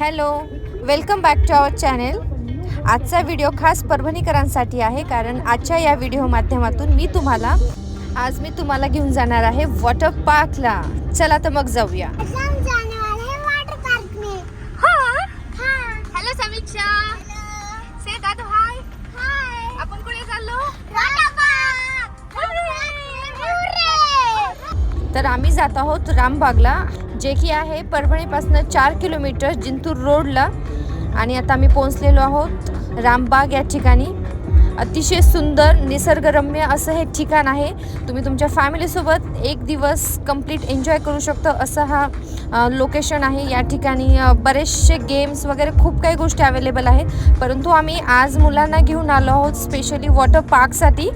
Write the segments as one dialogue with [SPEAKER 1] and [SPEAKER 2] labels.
[SPEAKER 1] Hello, welcome back to our channel. आजचा video खास परभणीकरांसाठी आहे, कारण आजच्या या व्हिडिओ माध्यमातून आज मी तुम्हाला घेऊन जाणार आहे वॉटर पार्कला. चला तर मग जाऊया. हॅलो समीक्षा. से दादू हाय. आपण कुठे चाललो? तर आम्ही जात आहोत रामबागला, जे की आहे परभणीपासून 4 किलोमीटर जिंतूर रोडला. आणि आता आम्ही पोहोचलेलो आहोत रामबाग या ठिकाणी. अतिशय सुंदर निसर्गरम्य असं हे ठिकाण आहे. तुम्ही तुमच्या फॅमिलीसोबत एक दिवस कंप्लीट एन्जॉय करू शकता असं हा लोकेशन आहे. या ठिकाणी बरेचसे गेम्स वगैरे खूप काही गोष्टी अवेलेबल आहेत, परंतु आम्ही आज मुलांना घेऊन आलो आहोत स्पेशली वॉटर पार्कसाठी.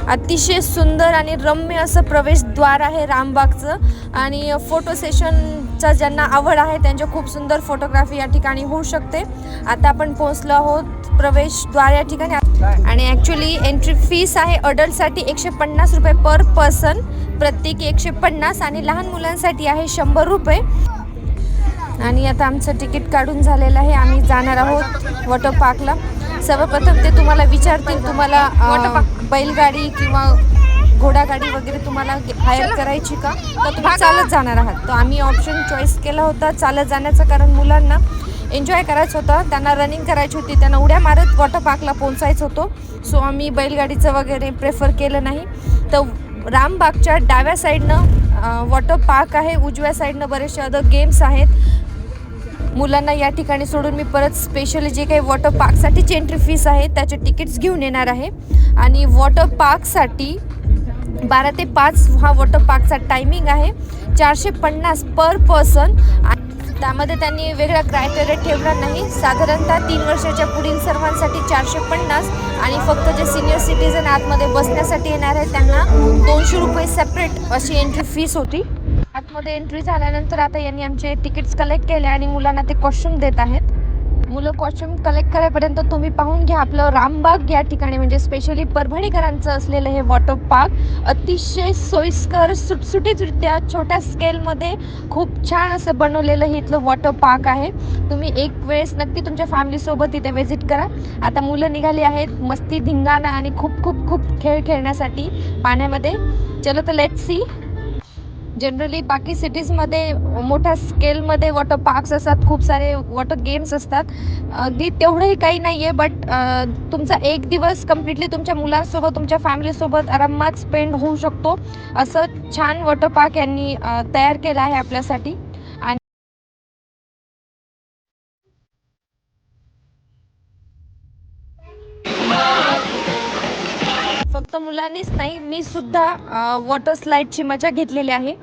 [SPEAKER 1] अतिशय सुंदर आणि रम्य असं प्रवेशद्वार आहे रामबागचं. आणि फोटो सेशनचा ज्यांना आवड आहे त्यांच्या खूप सुंदर फोटोग्राफी या ठिकाणी होऊ शकते. आता आपण पोहोचलो आहोत प्रवेशद्वार या ठिकाणी. आणि ॲक्च्युली एंट्री फीस आहे अडल्टसाठी 150 रुपये पर पर्सन, प्रत्येकी 150, आणि लहान मुलांसाठी आहे 100 रुपये. आणि आता आमचं तिकीट काढून झालेलं आहे. आम्ही जाणार आहोत वॉटर पार्कला. सर्वप्रथम ते तुम्हाला विचारतील तुम्हाला बैलगाडी किंवा घोडागाडी वगैरे तुम्हाला हायर करायची का, तर तुम्ही चालत जाणार आहात. तर आम्ही ऑप्शन चॉईस केला होता चालत जाण्याचं, कारण मुलांना एन्जॉय करायचं होतं, त्यांना रनिंग करायची होती, त्यांना उड्या मारत वॉटर पार्कला पोहोचायचं होतं. सो आम्ही बैलगाडीचं वगैरे प्रेफर केलं नाही. तर रामबागच्या डाव्या साईडनं वॉटर पार्क आहे, उजव्या साईडनं बरेचसे अदर गेम्स आहेत. मुलांना या ठिकाणी सोडून मी परत स्पेशली जे काही वॉटर पार्कसाठीची एंट्री फीस आहे त्याचे तिकीट्स घेऊन येणार आहे. आणि वॉटर पार्कसाठी 12 ते 5 हा वॉटर पार्कचा टायमिंग आहे. 450 पर पर्सन. त्यामध्ये त्यांनी वेगळा क्रायटेरिया ठेवला नाही. साधारणतः 3 वर्षाच्या पुढील सर्वांसाठी 450, आणि फक्त जे सिनियर सिटीजन आतमध्ये बसण्यासाठी येणार आहेत त्यांना 200 रुपये सेपरेट अशी एंट्री फीस होती. आतमध्ये एंट्री झाल्यानंतर आता यांनी आमचे तिकीट्स कलेक्ट केले आणि मुलांना ते कॉस्ट्यूम देत आहेत. मुलं कॉस्ट्यूम कलेक्ट करायपर्यंत तुम्ही पाहून घ्या आपलं रामबाग या ठिकाणी, म्हणजे स्पेशली परभणीकरांचं असलेलं हे वॉटर पार्क अतिशय सोयीस्कर सुटसुटीतरित्या छोट्या स्केलमध्ये खूप छान असं बनवलेलं हे इथलं वॉटर पार्क आहे. तुम्ही एक वेळेस नक्की तुमच्या फॅमिलीसोबत इथे व्हिजिट करा. आता मुलं निघाली आहेत मस्ती धिंगाणा आणि खूप खूप खूप खेळ खेळण्यासाठी पाण्यामध्ये. चलो तर लेट्स सी. जनरली बाकी सिटीजमध्ये मोठ्या स्केलमध्ये वॉटर पार्क्स असतात, खूप सारे वॉटर गेम्स असतात. अगदी तेवढंही काही नाही आहे, बट तुमचा एक दिवस कम्प्लिटली तुमच्या मुलांसोबत तुमच्या फॅमिलीसोबत आरामात स्पेंड होऊ शकतो असं छान वॉटर पार्क यांनी तयार केलं आहे आपल्यासाठी. आणि फक्त मुलांनीच नाही, मी सुद्धा वॉटर स्लाईडची मजा घेतलेली आहे.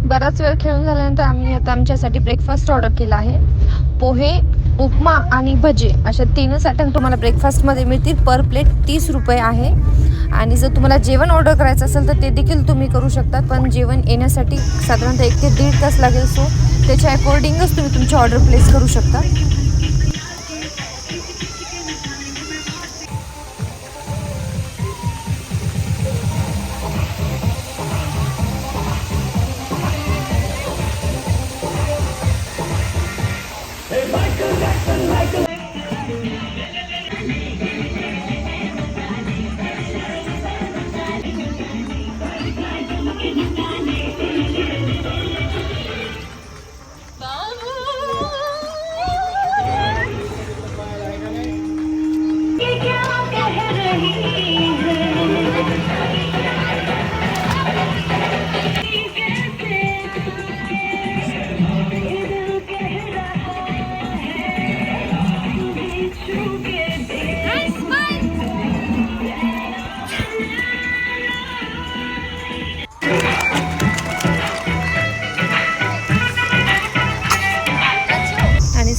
[SPEAKER 1] बराच वेळ खेळून झाल्यानंतर आम्ही आता आमच्यासाठी ब्रेकफास्ट ऑर्डर केला आहे. पोहे, उपमा आणि भजे अशा 3च आयटम तुम्हाला ब्रेकफास्टमध्ये मिळतील. पर प्लेट 30 रुपये आहे. आणि जर तुम्हाला जेवण ऑर्डर करायचं असेल तर ते देखील तुम्ही करू शकता, पण जेवण येण्यासाठी साधारणतः 1 ते 1.5 तास लागेल. सो त्याच्या अकॉर्डिंगच तुम्ही तुमची ऑर्डर प्लेस करू शकता.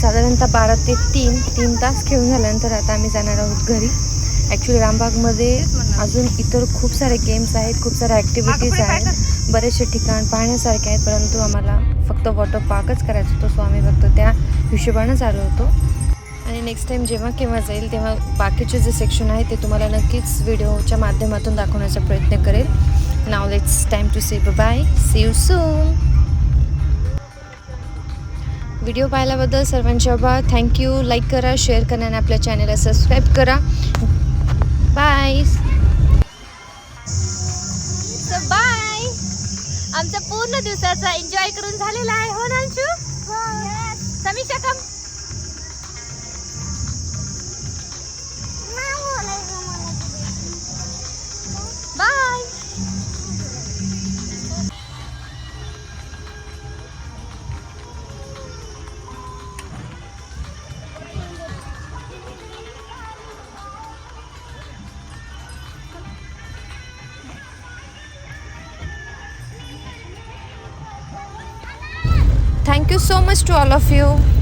[SPEAKER 1] साधारणतः 12 ते 3 तास खेळून झाल्यानंतर आता आम्ही जाणार आहोत घरी. ॲक्च्युली रामबागमध्ये अजून इतर खूप सारे गेम्स आहेत, खूप साऱ्या ॲक्टिव्हिटीज आहेत, बरेचसे ठिकाण पाहण्यासारखे आहेत, परंतु आम्हाला फक्त वॉटर पार्कच करायचं होतं. सो आम्ही फक्त त्या हिशोबानंच आलो होतो. आणि नेक्स्ट टाईम जेव्हा केव्हा जाईल तेव्हा बाकीचे जे सेक्शन आहे ते तुम्हाला नक्कीच व्हिडिओच्या माध्यमातून दाखवण्याचा प्रयत्न करेल. Now let's time to say bye, see you soon. Video पाहिल्याबद्दल सर्वांचे आभार. थँक्यू. लाईक करा, शेअर करा आणि आपल्या चॅनलला सबस्क्राईब करा. बाय. बाय. आमचा पूर्ण दिवसाचा एन्जॉय करून झालेला आहे. हो ना अंशू? समीक्षा कम. Bye. Thank you so much to all of you.